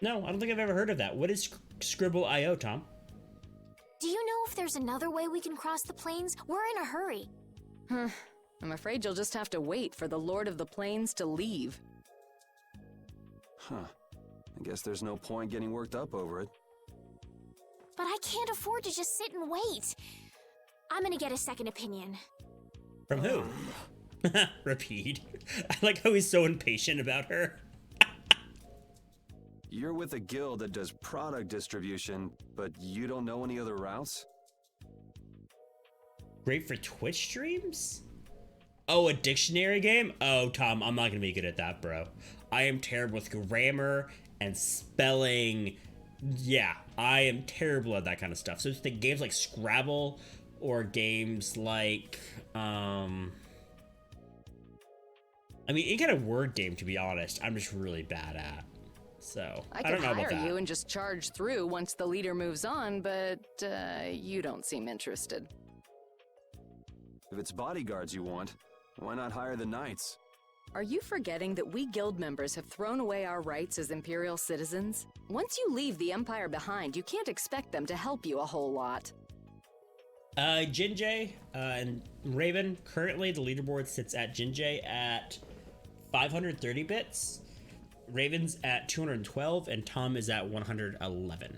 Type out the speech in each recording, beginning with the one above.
No, I don't think I've ever heard of that. What is Scribble.io, Tom? Do you know if there's another way we can cross the plains? We're in a hurry. I'm afraid you'll just have to wait for the Lord of the Plains to leave. Huh. I guess there's no point getting worked up over it. But I can't afford to just sit and wait. I'm gonna get a second opinion. From who? Repeat. I like how he's so impatient about her. You're with a guild that does product distribution, but you don't know any other routes? Great for Twitch streams? Oh, a dictionary game? Oh, Tom, I'm not gonna be good at that, bro. I am terrible with grammar and spelling. Yeah, I am terrible at that kind of stuff. So it's the games like Scrabble or games like, I mean, any kind of word game, to be honest, I'm just really bad at. So I don't could know about hire that. you and just charge through once the leader moves on, but you don't seem interested. If it's bodyguards you want, why not hire the knights? Are you forgetting that we guild members have thrown away our rights as Imperial citizens? Once you leave the Empire behind, you can't expect them to help you a whole lot. Jinjay and Raven, currently the leaderboard sits at Jinjay at 530 bits, Raven's at 212, and Tom is at 111.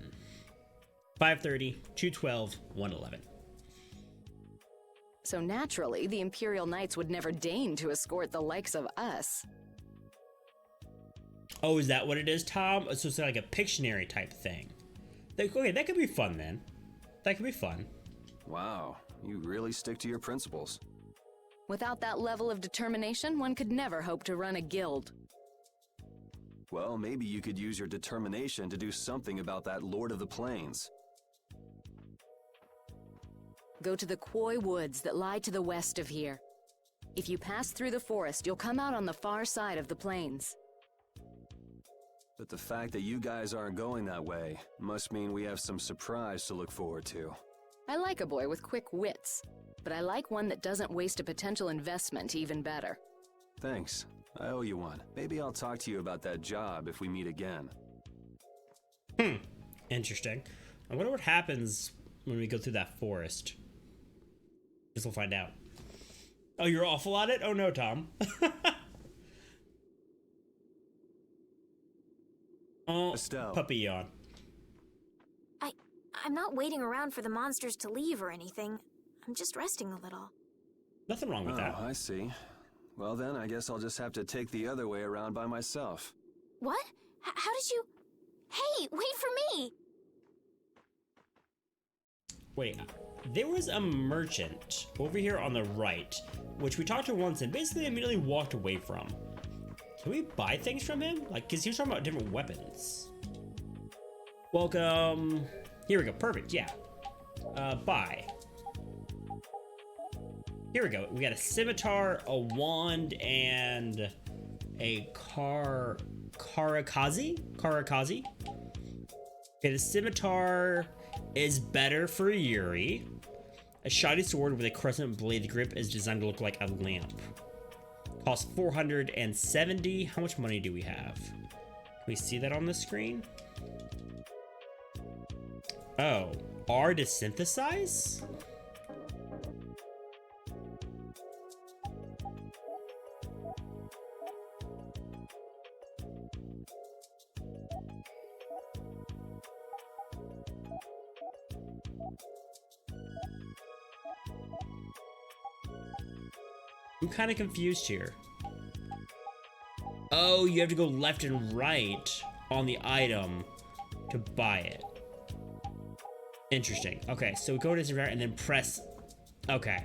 530, 212, 111. So naturally, the Imperial Knights would never deign to escort the likes of us. Oh, is that what it is, Tom? So it's like a Pictionary type thing. Okay, that could be fun then. That could be fun. Wow, you really stick to your principles. Without that level of determination, one could never hope to run a guild. Well, maybe you could use your determination to do something about that Lord of the Plains. Go to the Koi Woods that lie to the west of here. If you pass through the forest, you'll come out on the far side of the plains. But the fact that you guys aren't going that way must mean we have some surprise to look forward to. I like a boy with quick wits, but I like one that doesn't waste a potential investment even better. Thanks. I owe you one. Maybe I'll talk to you about that job if we meet again. Interesting. I wonder what happens when we go through that forest. Guess we'll find out. Oh, you're awful at it? Oh no, Tom. Oh, Estelle. puppy yawn. I'm not waiting around for the monsters to leave or anything. I'm just resting a little. Nothing wrong with that. I see. Well then, I guess I'll just have to take the other way around by myself. What? How did you... Hey, wait for me! Wait, there was a merchant over here on the right, which we talked to once and basically immediately walked away from. Can we buy things from him? Like, because he was talking about different weapons. Welcome. Here we go. Perfect. Yeah. Buy. Here we go. We got a scimitar, a wand, and a karakazi. Okay, the scimitar is better for Yuri. A shoddy sword with a crescent blade grip is designed to look like a lamp. Costs 470. How much money do we have? Can we see that on the screen? Oh, R to synthesize? I'm kind of confused here. Oh, you have to go left and right on the item to buy it. Interesting. Okay, so go to zero and then press. Okay.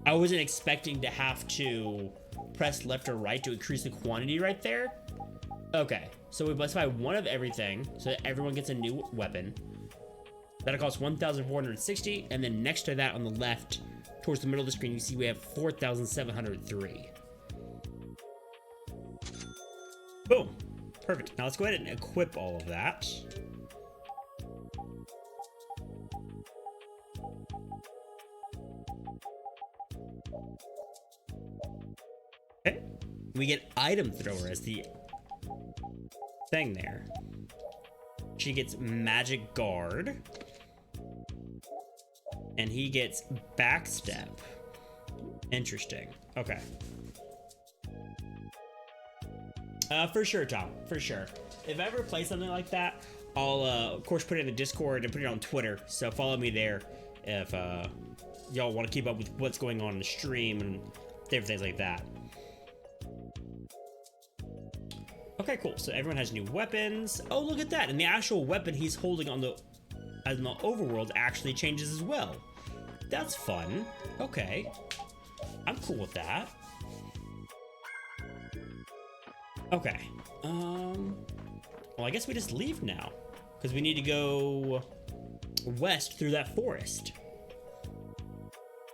I wasn't expecting to have to press left or right to increase the quantity right there. Okay, so we must buy one of everything so that everyone gets a new weapon. That'll cost 1,460, and then next to that on the left, towards the middle of the screen, you see we have 4,703. Boom. Perfect. Now let's go ahead and equip all of that. Okay. We get item thrower as the thing there. She gets magic guard. And he gets backstep. Interesting. Okay. For sure, Tom. For sure. If I ever play something like that, I'll, of course, put it in the Discord and put it on Twitter. So follow me there if y'all want to keep up with what's going on in the stream and different things like that. Okay, cool. So everyone has new weapons. Oh, look at that. And the actual weapon he's holding on the overworld actually changes as well. That's fun. Okay. I'm cool with that. Okay. Well, I guess we just leave now. Because we need to go west through that forest.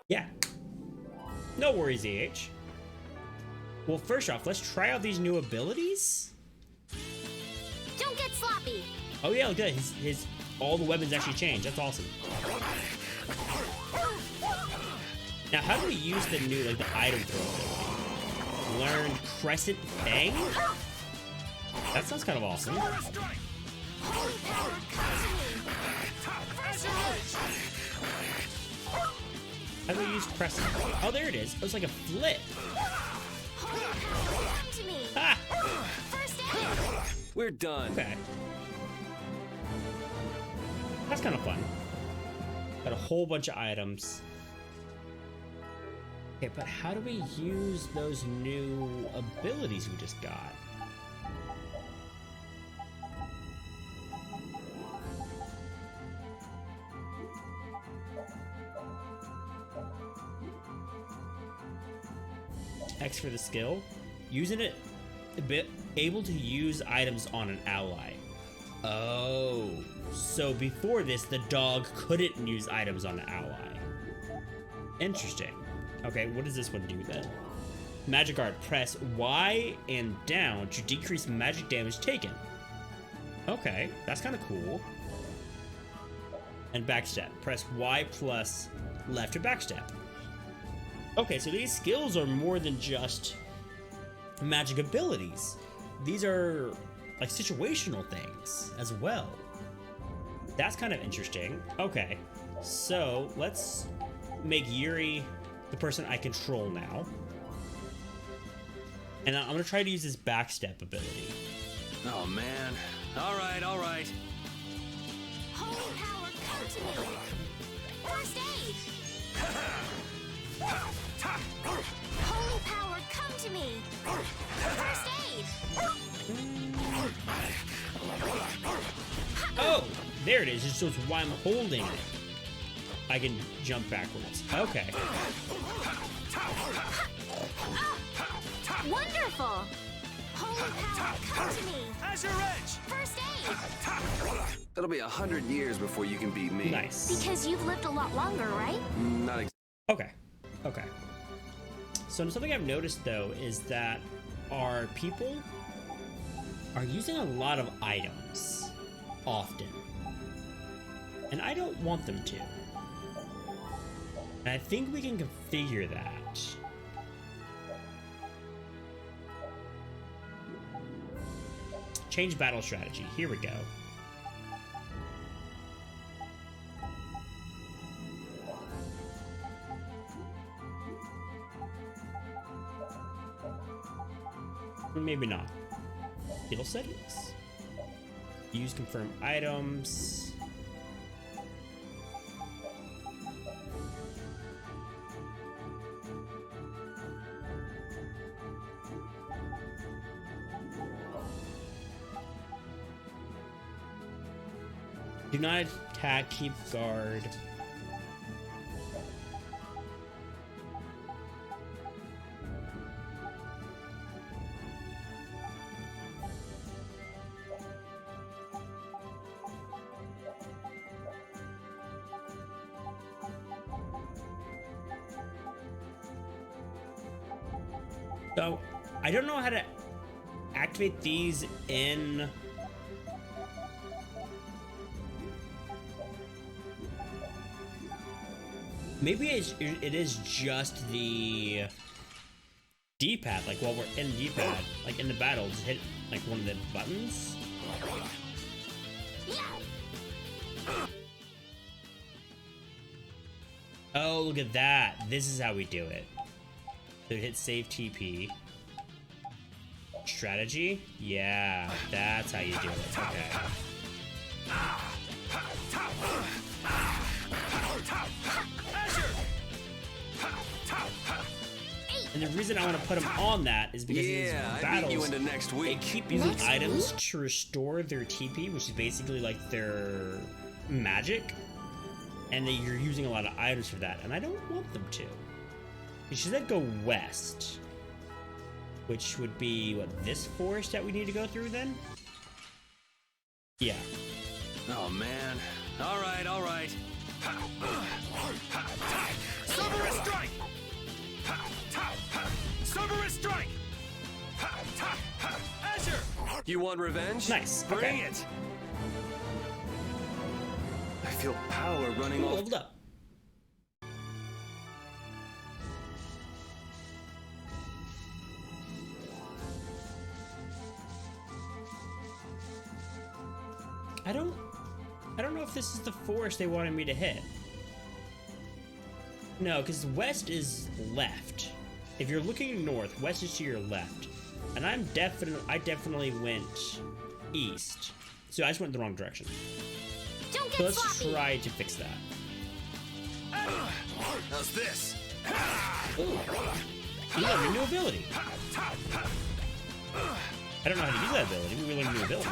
Yeah. No worries, EH. Well, first off, let's try out these new abilities. Don't get sloppy. Oh yeah, look at his all the weapons actually change. That's awesome. Now, how do we use the new, like, the item throw ability? Learn Crescent Fang? That sounds kind of awesome. Holy power, come to me. As your wish. How do we use Crescent? Oh, there it is. It was like a flip. Holy power, come to me. Ah! First aid. We're done. Okay. That's kind of fun. Got a whole bunch of items. Okay, but how do we use those new abilities we just got? X for the skill. Using it a bit, able to use items on an ally. Oh, so before this, the dog couldn't use items on an ally. Interesting. Okay, what does this one do then? Magic Guard. Press Y and down to decrease magic damage taken. Okay, that's kind of cool. And backstep. Press Y plus left to backstep. Okay, so these skills are more than just magic abilities. These are like situational things as well. That's kind of interesting. Okay, so let's make Yuri the person I control now. And I'm gonna try to use this backstep ability. Oh man. All right, all right. Holy power, come to me. First aid. Holy power, come to me. First aid. Oh, there it is. It's just why I'm holding it. I can jump backwards. Okay. Wonderful. Holy power, come to me. As your edge. First aid. It'll be 100 years before you can beat me. Nice. Because you've lived a lot longer, right? Not Okay. Okay. So something I've noticed though is that our people are using a lot of items often. And I don't want them to. And I think we can configure that. Change battle strategy. Here we go. Maybe not. Skill settings. Use confirm items. Do not attack, keep guard. So, I don't know how to activate these in... Maybe it is just the D-pad, like while we're in D-pad, like in the battle, just hit like one of the buttons. Oh, look at that. This is how we do it. So hit save TP. Strategy? Yeah, that's how you do it. Okay. And the reason I want to put them on that is because in these battles, they keep using items to restore their TP, which is basically like their magic. And you're using a lot of items for that, and I don't want them to. She said go west, which would be, what, this forest that we need to go through then? Yeah. Oh, man. All right, all right. Cerberus strike! Cerberus strike! Azure! You want revenge? Nice. Bring Okay. it! I feel power running Ooh, off. leveled up. I don't know if this is the forest they wanted me to hit. No, because west is left. If you're looking north, west is to your left. And I definitely went east. So I just went the wrong direction. Don't So get let's sloppy. try to fix that. How's this? Ooh, a new ability. I don't know how to use that ability, but we learned a new ability.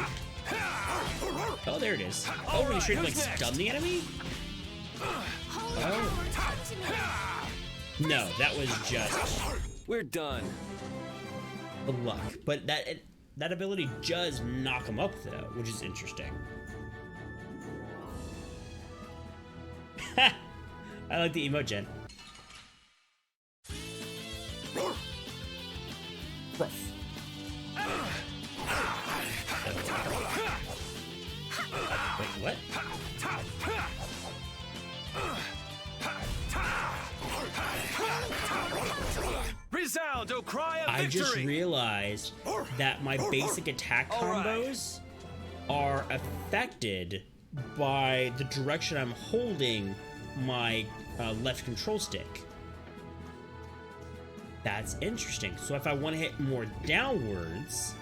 Oh, there it is. Oh, we're trying to like stun the enemy? Holy power, come to me. No, that was just We're done. luck. But that ability does knock him up though, which is interesting. I like the emote gen. Ruff. Wait, what? Resound, O cry of I victory! just realized that my basic attack combos are affected by the direction I'm holding my left control stick. That's interesting. So if I want to hit more downwards,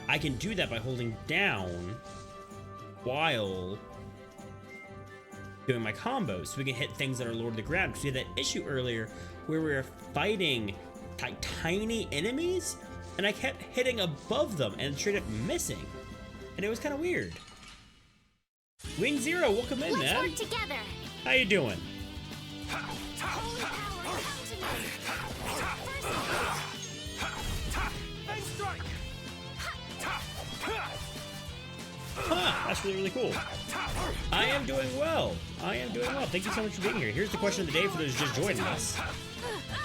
I can do that by holding down while doing my combos. So we can hit things that are lower to the ground. Because we had that issue earlier where we were fighting like tiny enemies, and I kept hitting above them and straight up missing. And it was kind of weird. Wing Zero, welcome in, Let's man. work together. How you doing? Holy power, come to me. Bang strike! Huh, that's really, really cool. I am doing well. I am doing well. Thank you so much for being here. Here's the question of the day for those just joining us.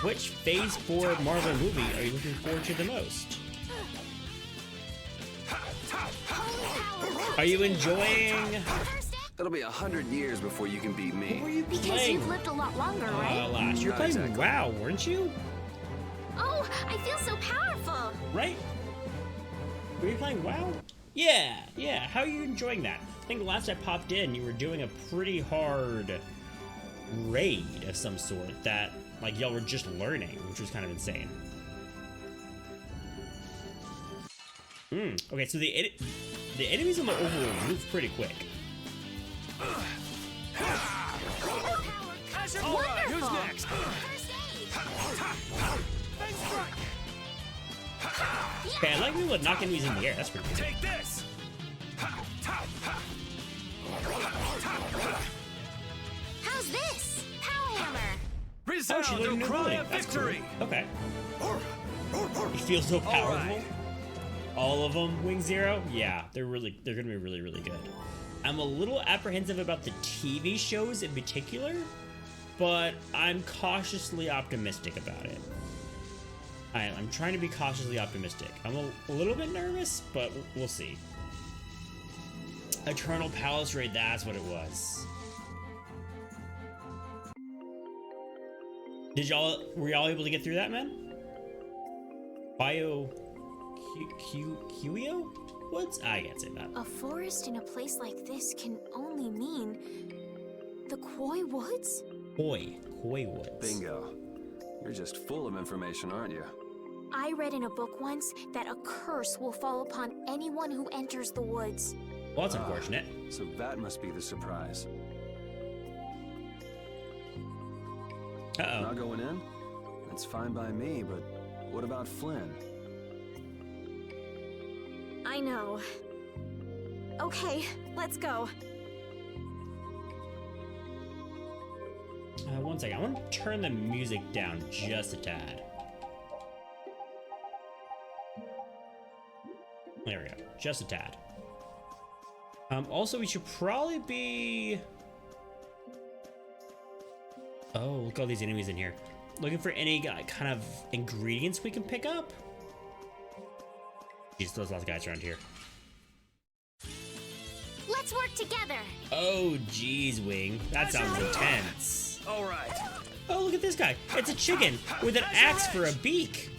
Which Phase 4 Marvel movie are you looking forward to the most? Are you enjoying... It'll be 100 years before you can beat What were me. you Because playing you've lived a lot longer, right? last? You were Not playing exactly. WoW, weren't you? Oh, I feel so powerful. Right? Were you playing WoW? Yeah. How are you enjoying that? I think last I popped in, you were doing a pretty hard raid of some sort that, like, y'all were just learning, which was kind of insane. Okay, so the enemies on the overworld move pretty quick. Azure, all right, who's Wonderful. next? First aid. Bang strike! Okay, I like people that knock enemies in the air. That's pretty cool. Take this! How's this? Power hammer. Oh, Resound, she learned a O new cry ability. of That's cool. victory! Okay. You feel so powerful. right. All of them, Wing Zero? Yeah, they're gonna be really, really good. I'm a little apprehensive about the TV shows in particular, but I'm cautiously optimistic about it. I'm trying to be cautiously optimistic. I'm a little bit nervous, but we'll see. Eternal Palace Raid, that's what it was. Were y'all able to get through that, man? Huio Woods? I can't say that. A forest in a place like this can only mean the Koi Woods? Koi Woods. Bingo. You're just full of information, aren't you? I read in a book once that a curse will fall upon anyone who enters the woods. Well, that's unfortunate. So that must be the surprise. Uh-oh. Not going in? That's fine by me, but what about Flynn? I know. Okay, let's go. One second. I want to turn the music down just a tad. There we go. Just a tad. Also, we should probably be... Oh, look at all these enemies in here. Looking for any kind of ingredients we can pick up. Jeez, there's lots of guys around here. Let's work together. Oh, geez, Wing. That sounds intense. All right. Oh, look at this guy. It's a chicken with an axe for a beak.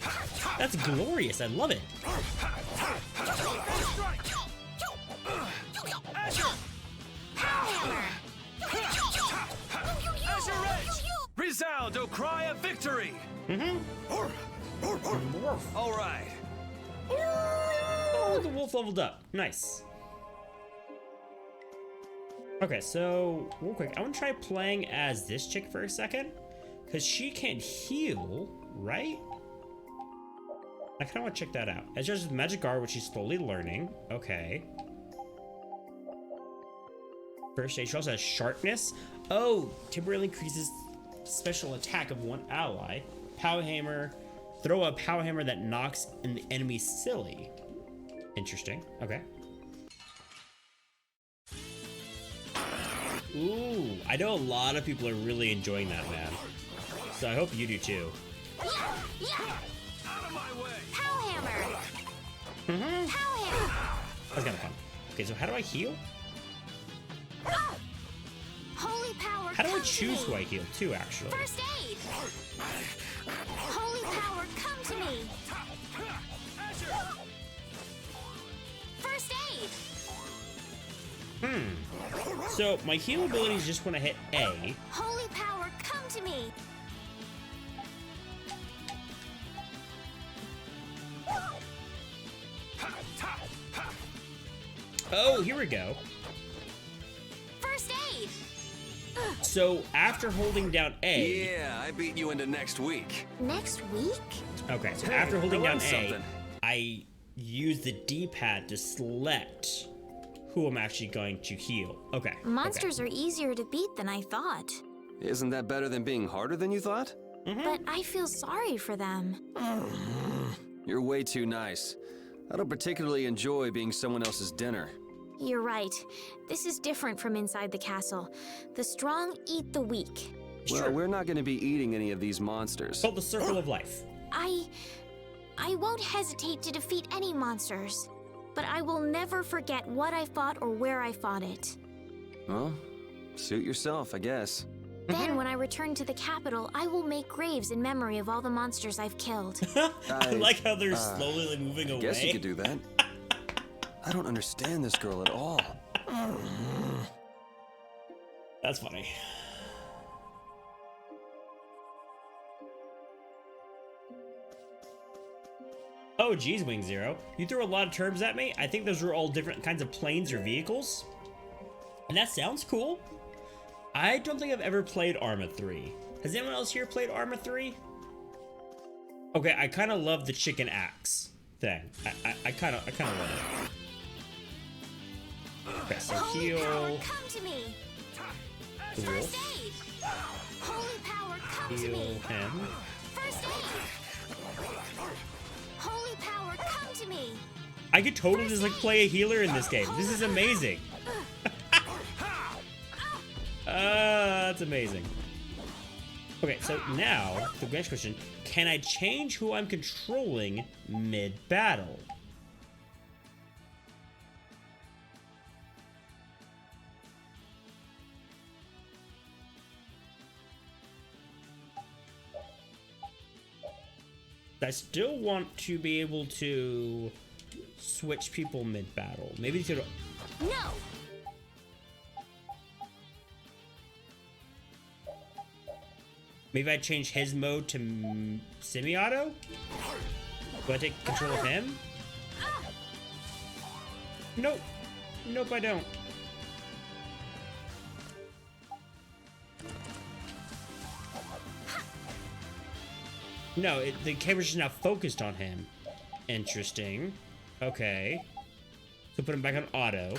That's glorious. I love it. Azure Edge! Resound, O cry of victory! All right. Oh, the wolf leveled up. Nice. Okay, so real quick, I want to try playing as this chick for a second, because she can heal, right? I kind of want to check that out. As judges with magic art, which she's slowly learning. Okay. First stage, she also has sharpness. Oh, temporarily increases special attack of one ally. Power hammer. Throw a power hammer that knocks an enemy silly. Interesting. Okay. Ooh, I know a lot of people are really enjoying that, man. So I hope you do too. Out of my way! Pow hammer. Mm-hmm. Pow hammer. That's kind of fun. Okay, so how do I heal? Holy power. How do I come to choose me. who I heal too, actually? First aid. Holy power, come to me. First aid. So my heal ability is just when I hit A. Holy power, come to me. Oh, here we go. First aid. So after holding down A. Yeah, I beat you into next week. Next week? Okay, so Hey, after holding I down learned A, something. I use the D-pad to select who I'm actually going to heal. Okay. Monsters are easier to beat than I thought. Isn't that better than being harder than you thought? But I feel sorry for them. You're way too nice. I don't particularly enjoy being someone else's dinner. You're right. This is different from inside the castle. The strong eat the weak. Well, we're not going to be eating any of these monsters. Called the Circle of Life. I won't hesitate to defeat any monsters. But I will never forget what I fought or where I fought it. Well, suit yourself, I guess. Then, when I return to the capital, I will make graves in memory of all the monsters I've killed. I like how they're slowly like, moving away. Guess you could do that. I don't understand this girl at all. That's funny. Oh, geez, Wing Zero. You threw a lot of terms at me. I think those were all different kinds of planes or vehicles. And that sounds cool. I don't think I've ever played Arma 3. Has anyone else here played Arma 3? Okay, I kind of love the chicken axe thing. I kind of love it. Okay, so Holy power, heal. come to me. The First wolf. aid. Holy power, come to Heal me. him. First aid. Holy power, come to me. I could totally just like play a healer in this game. This is amazing. That's amazing. Okay, so now the next question: can I change who I'm controlling mid-battle? I still want to be able to switch people mid-battle. Maybe to... No! Maybe I change his mode to semi-auto? Do I take control of him? Nope. Nope, I don't. No, the camera's just now focused on him. Interesting. Okay. So put him back on auto.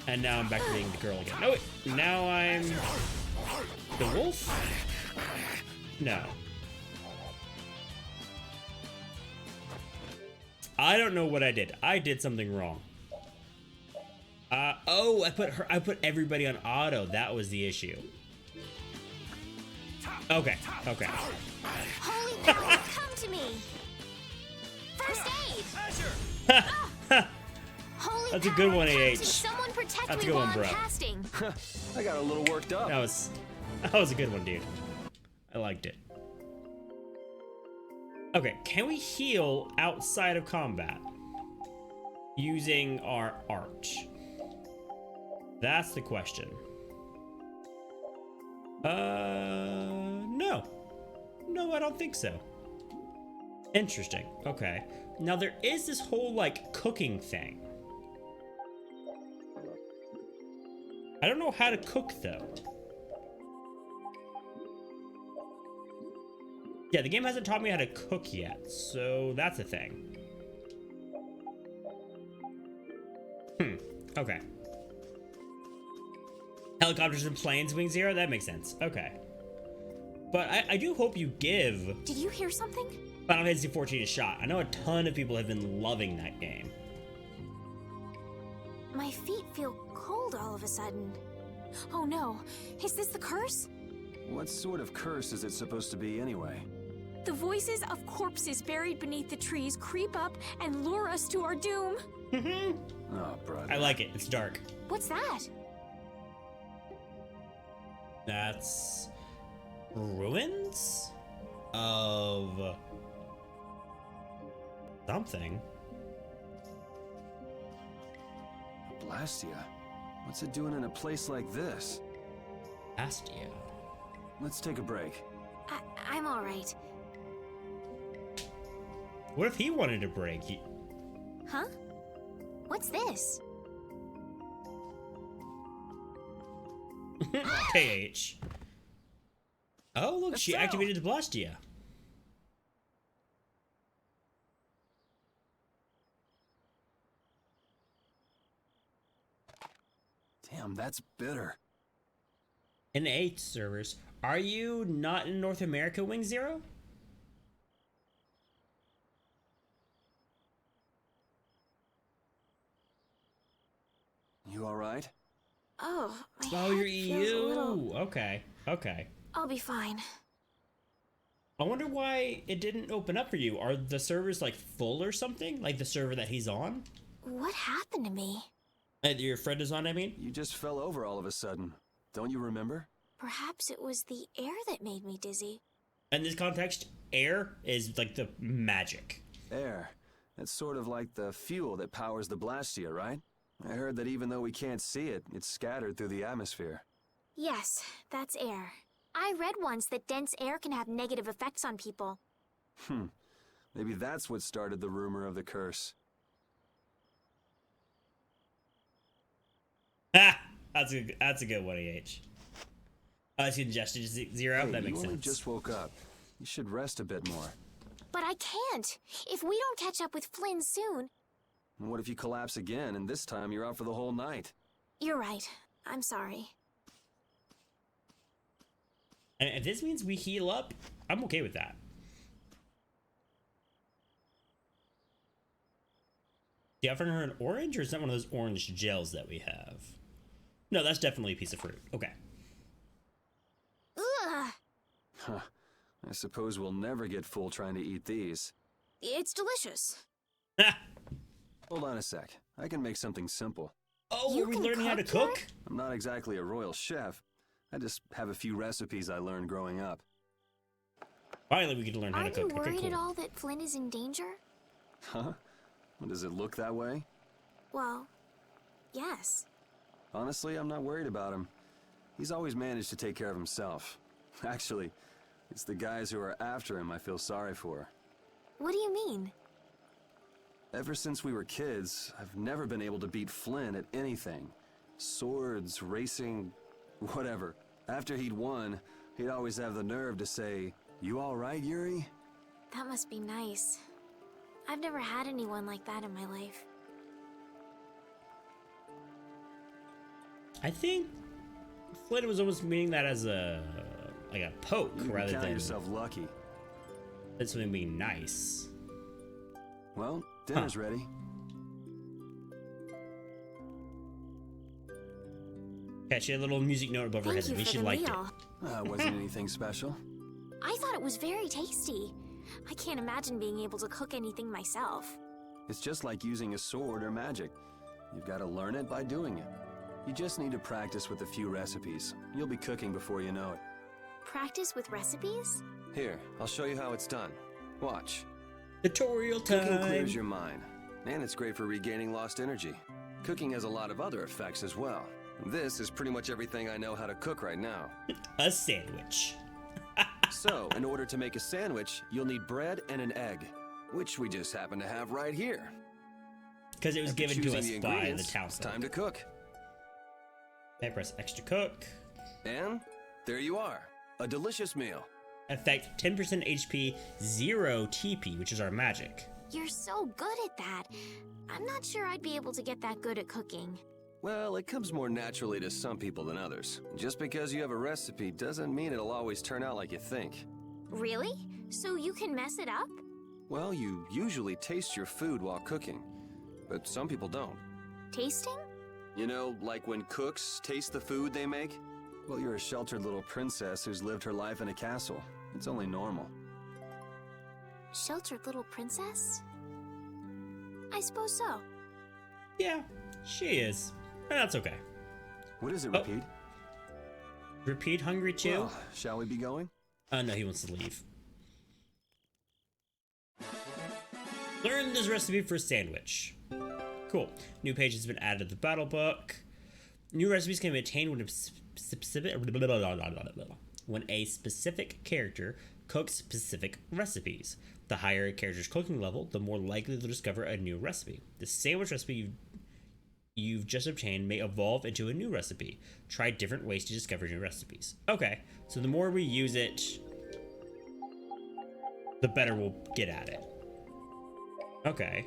And now I'm back to being the girl again. No, wait. Now I'm... the wolf? No. I don't know what I did. I did something wrong. Oh, I put everybody on auto. That was the issue. Okay, okay. Holy power, come to me! First aid! Holy That's a good one, power, come AH. to Someone protect That's a me good while one, I'm bro. casting. I got a little worked up. That was a good one, dude. I liked it. Okay, can we heal outside of combat using our art? That's the question. No. No, I don't think so. Interesting. Okay. Now there is this whole like cooking thing. I don't know how to cook though. Yeah, the game hasn't taught me how to cook yet, so that's a thing. Okay. Helicopters and planes, Wing Zero? That makes sense. Okay. But I do hope you give Did you hear something? Final Fantasy XIV a shot. I know a ton of people have been loving that game. My feet feel cold all of a sudden. Oh no, is this the curse? What sort of curse is it supposed to be anyway? The voices of corpses buried beneath the trees creep up and lure us to our doom. Oh, brother. I like it. It's dark. What's that? That's ruins of something. Blastia? What's it doing in a place like this? Astia. Let's take a break. I'm all right. What if he wanted to break? Huh? What's this? KH. Oh, look, she activated the Blastia. Damn, that's bitter. In 8 servers. Are you not in North America, Wing Zero? You alright? Oh, my Oh, you're head feels a EU. little... Okay, okay. I'll be fine. I wonder why it didn't open up for you. Are the servers like full or something? Like the server that he's on? What happened to me? And your friend is on, I mean? You just fell over all of a sudden. Don't you remember? Perhaps it was the air that made me dizzy. In this context, air is like the magic. Air. That's sort of like the fuel that powers the Blastia, right? I heard that even though we can't see it, it's scattered through the atmosphere. Yes, that's air. I read once that dense air can have negative effects on people. Maybe that's what started the rumor of the curse. Ha! That's a good one, EH. Suggested Zero. Hey, That makes you only sense. just woke up. You should rest a bit more. But I can't. If we don't catch up with Flynn soon... And what if you collapse again, and this time you're out for the whole night? You're right. I'm sorry. And if this means we heal up, I'm okay with that. Do you offer her an orange, or is that one of those orange gels that we have? No, that's definitely a piece of fruit. Okay. Ugh! Huh. I suppose we'll never get full trying to eat these. It's delicious. Hold on a sec. I can make something simple. Oh, You are we can learning how to cook cook? I'm not exactly a royal chef. I just have a few recipes I learned growing up. Finally, we get to learn how to Aren't you cook. Okay, worried cool. at all that Flynn is in danger? Huh? Does it look that way? Well, yes. Honestly, I'm not worried about him. He's always managed to take care of himself. Actually, it's the guys who are after him I feel sorry for. What do you mean? Ever since we were kids, I've never been able to beat Flynn at anything. Swords, racing, whatever. After he'd won, he'd always have the nerve to say, "You all right, Yuri?" That must be nice. I've never had anyone like that in my life. I think Flynn was almost meaning that as a poke You can rather count than yourself lucky. something being nice. Well, dinner's ready. Yeah, she had a little music note above her head. Thank At you least for she the liked meal. Wasn't anything special. I thought it was very tasty. I can't imagine being able to cook anything myself. It's just like using a sword or magic. You've got to learn it by doing it. You just need to practice with a few recipes. You'll be cooking before you know it. Practice with recipes? Here, I'll show you how it's done. Watch. it. Tutorial time. Cooking clears your mind, and it's great for regaining lost energy. Cooking has a lot of other effects as well. This is pretty much everything I know how to cook right now. A sandwich. So, in order to make a sandwich, you'll need bread and an egg, which we just happen to have right here. Because it was After given to choosing us the by the ingredients, town. it's time to cook. Okay, press X to cook. And there you are, a delicious meal. Effect 10% HP, 0 TP, which is our magic. You're so good at that. I'm not sure I'd be able to get that good at cooking. Well, it comes more naturally to some people than others. Just because you have a recipe doesn't mean it'll always turn out like you think. Really? So you can mess it up? Well, you usually taste your food while cooking, but some people don't. Tasting? You know, like when cooks taste the food they make? Well, you're a sheltered little princess who's lived her life in a castle. It's only normal. Sheltered little princess? I suppose so. Yeah, she is. And that's okay. What is it, Oh. Repeat? Repeat hungry too? Well, shall we be going? No, he wants to leave. Learn this recipe for a sandwich. Cool. New page has been added to the battle book. New recipes can be attained when a specific character cooks specific recipes. The higher a character's cooking level, the more likely they'll discover a new recipe. The sandwich recipe you've just obtained may evolve into a new recipe. Try different ways to discover new recipes. Okay, so the more we use it, the better we'll get at it. Okay.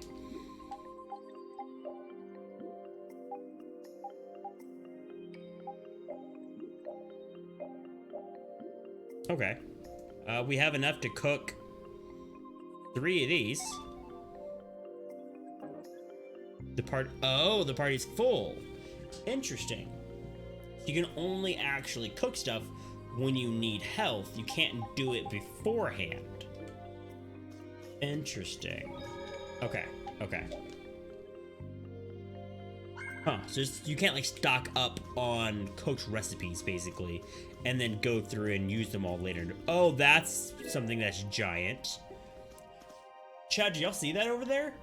Okay. We have enough to cook 3 of these. The party's full. Interesting. You can only actually cook stuff when you need health. You can't do it beforehand. Interesting. Okay. Huh, so you can't like stock up on cooked recipes basically and then go through and use them all later. Oh, that's something that's giant. Chad, did y'all see that over there?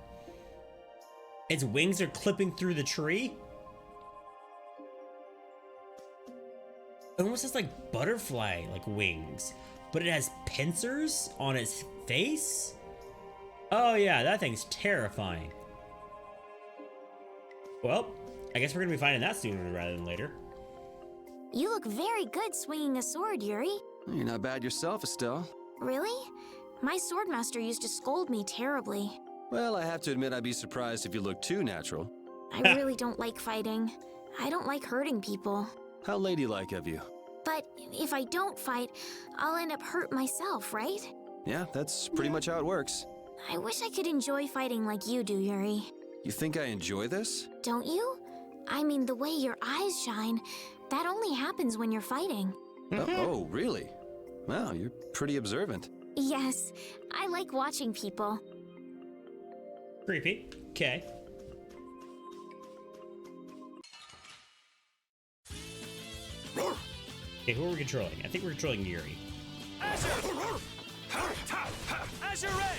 Its wings are clipping through the tree. It almost has like butterfly like wings, but it has pincers on its face. Oh yeah, that thing's terrifying. Well, I guess we're gonna be finding that sooner rather than later. You look very good swinging a sword, Yuri. You're not bad yourself, Estelle. Really? My swordmaster used to scold me terribly. Well, I have to admit I'd be surprised if you looked too natural. I really don't like fighting. I don't like hurting people. How ladylike of you. But if I don't fight, I'll end up hurt myself, right? Yeah, that's pretty much how it works. I wish I could enjoy fighting like you do, Yuri. You think I enjoy this? Don't you? I mean, the way your eyes shine, that only happens when you're fighting. Oh, really? Wow, you're pretty observant. Yes, I like watching people. Creepy. Okay. Okay, who are we controlling? I think we're controlling Yuri. Azure Edge!